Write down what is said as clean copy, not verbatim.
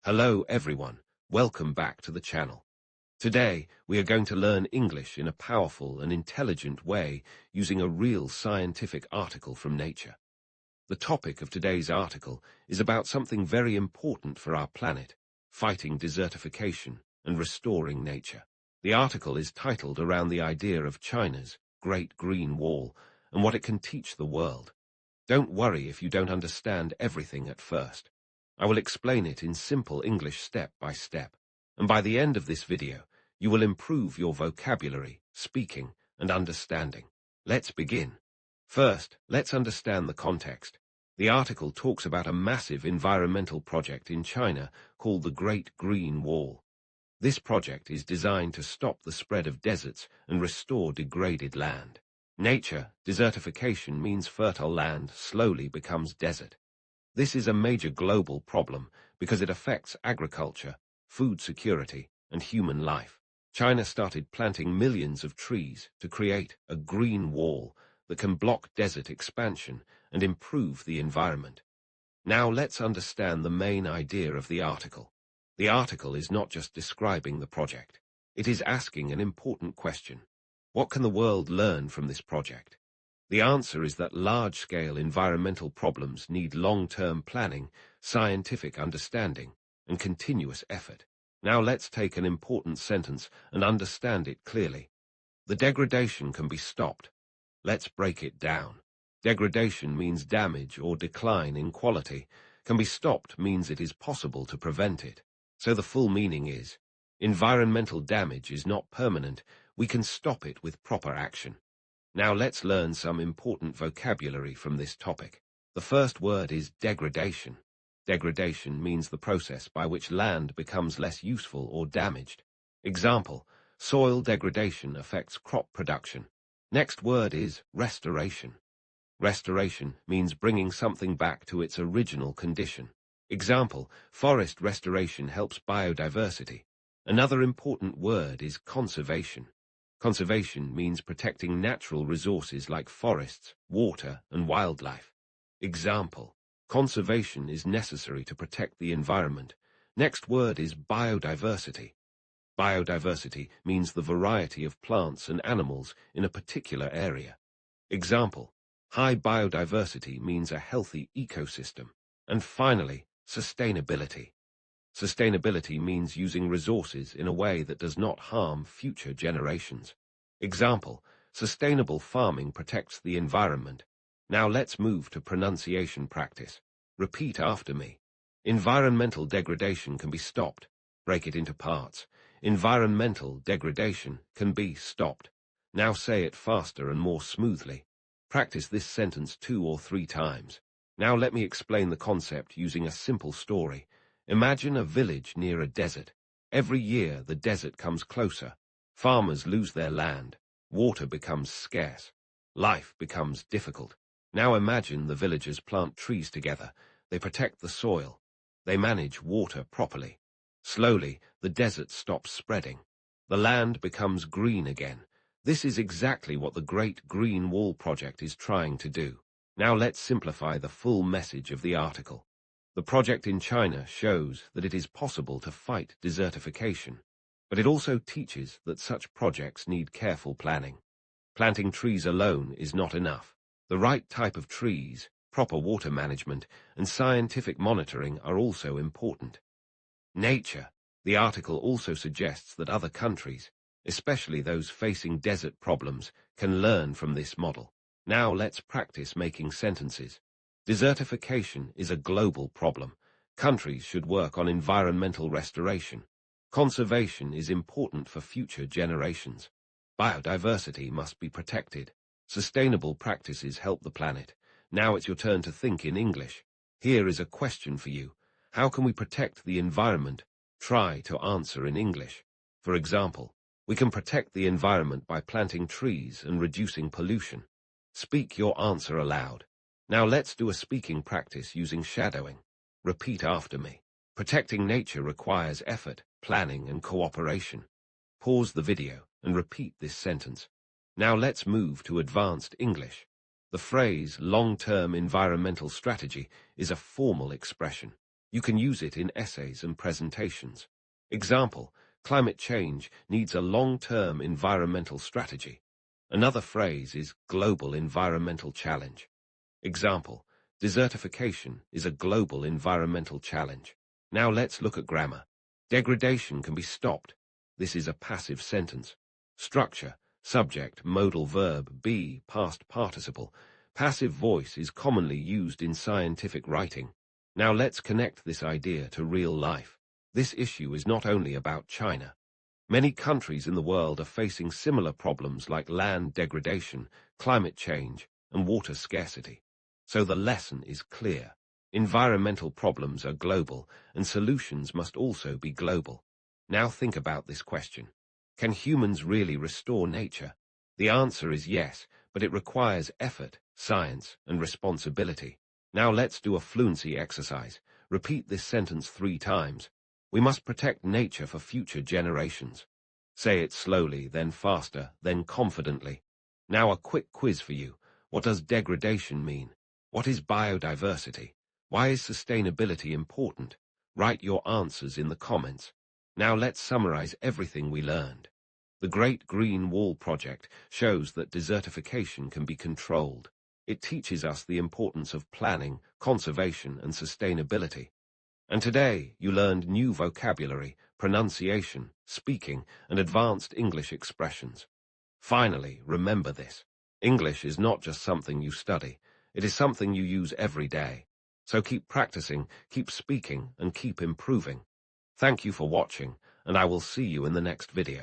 Hello everyone, welcome back to the channel. Today, we are going to learn English in a powerful and intelligent way using a real scientific article from Nature. The topic of today's article is about something very important for our planet, fighting desertification and restoring nature. The article is titled around the idea of China's Great Green Wall and what it can teach the world. Don't worry if you don't understand everything at first. I will explain it in simple English step by step, and by the end of this video, you will improve your vocabulary, speaking, and understanding. Let's begin. First, let's understand the context. The article talks about a massive environmental project in China called the Great Green Wall. This project is designed to stop the spread of deserts and restore degraded land. Nature, desertification means fertile land slowly becomes desert. This is a major global problem because it affects agriculture, food security, and human life. China started planting millions of trees to create a green wall that can block desert expansion and improve the environment. Now let's understand the main idea of the article. The article is not just describing the project. It is asking an important question. What can the world learn from this project? The answer is that large-scale environmental problems need long-term planning, scientific understanding, and continuous effort. Now let's take an important sentence and understand it clearly. The degradation can be stopped. Let's break it down. Degradation means damage or decline in quality. Can be stopped means it is possible to prevent it. So the full meaning is, environmental damage is not permanent. We can stop it with proper action. Now let's learn some important vocabulary from this topic. The first word is degradation. Degradation means the process by which land becomes less useful or damaged. Example, soil degradation affects crop production. Next word is restoration. Restoration means bringing something back to its original condition. Example, forest restoration helps biodiversity. Another important word is conservation. Conservation means protecting natural resources like forests, water, and wildlife. Example, conservation is necessary to protect the environment. Next word is biodiversity. Biodiversity means the variety of plants and animals in a particular area. Example, high biodiversity means a healthy ecosystem. And finally, sustainability. Sustainability means using resources in a way that does not harm future generations. Example, sustainable farming protects the environment. Now let's move to pronunciation practice. Repeat after me. Environmental degradation can be stopped. Break it into parts. Environmental degradation can be stopped. Now say it faster and more smoothly. Practice this sentence 2 or 3 times. Now let me explain the concept using a simple story. Imagine a village near a desert. Every year the desert comes closer. Farmers lose their land. Water becomes scarce. Life becomes difficult. Now imagine the villagers plant trees together. They protect the soil. They manage water properly. Slowly, the desert stops spreading. The land becomes green again. This is exactly what the Great Green Wall project is trying to do. Now let's simplify the full message of the article. The project in China shows that it is possible to fight desertification, but it also teaches that such projects need careful planning. Planting trees alone is not enough. The right type of trees, proper water management, and scientific monitoring are also important. Nature. The article also suggests that other countries, especially those facing desert problems, can learn from this model. Now let's practice making sentences. Desertification is a global problem. Countries should work on environmental restoration. Conservation is important for future generations. Biodiversity must be protected. Sustainable practices help the planet. Now it's your turn to think in English. Here is a question for you. How can we protect the environment? Try to answer in English. For example, we can protect the environment by planting trees and reducing pollution. Speak your answer aloud. Now let's do a speaking practice using shadowing. Repeat after me. Protecting nature requires effort, planning, and cooperation. Pause the video and repeat this sentence. Now let's move to advanced English. The phrase long-term environmental strategy is a formal expression. You can use it in essays and presentations. Example, climate change needs a long-term environmental strategy. Another phrase is global environmental challenge. Example, desertification is a global environmental challenge. Now let's look at grammar. Degradation can be stopped. This is a passive sentence. Structure, subject, modal verb, be, past participle. Passive voice is commonly used in scientific writing. Now let's connect this idea to real life. This issue is not only about China. Many countries in the world are facing similar problems like land degradation, climate change, and water scarcity. So the lesson is clear. Environmental problems are global, and solutions must also be global. Now think about this question. Can humans really restore nature? The answer is yes, but it requires effort, science, and responsibility. Now let's do a fluency exercise. Repeat this sentence 3 times. We must protect nature for future generations. Say it slowly, then faster, then confidently. Now a quick quiz for you. What does degradation mean? What is biodiversity? Why is sustainability important? Write your answers in the comments. Now let's summarize everything we learned. The Great Green Wall Project shows that desertification can be controlled. It teaches us the importance of planning, conservation, and sustainability. And today, you learned new vocabulary, pronunciation, speaking, and advanced English expressions. Finally, remember this. English is not just something you study. It is something you use every day. So keep practicing, keep speaking, and keep improving. Thank you for watching, and I will see you in the next video.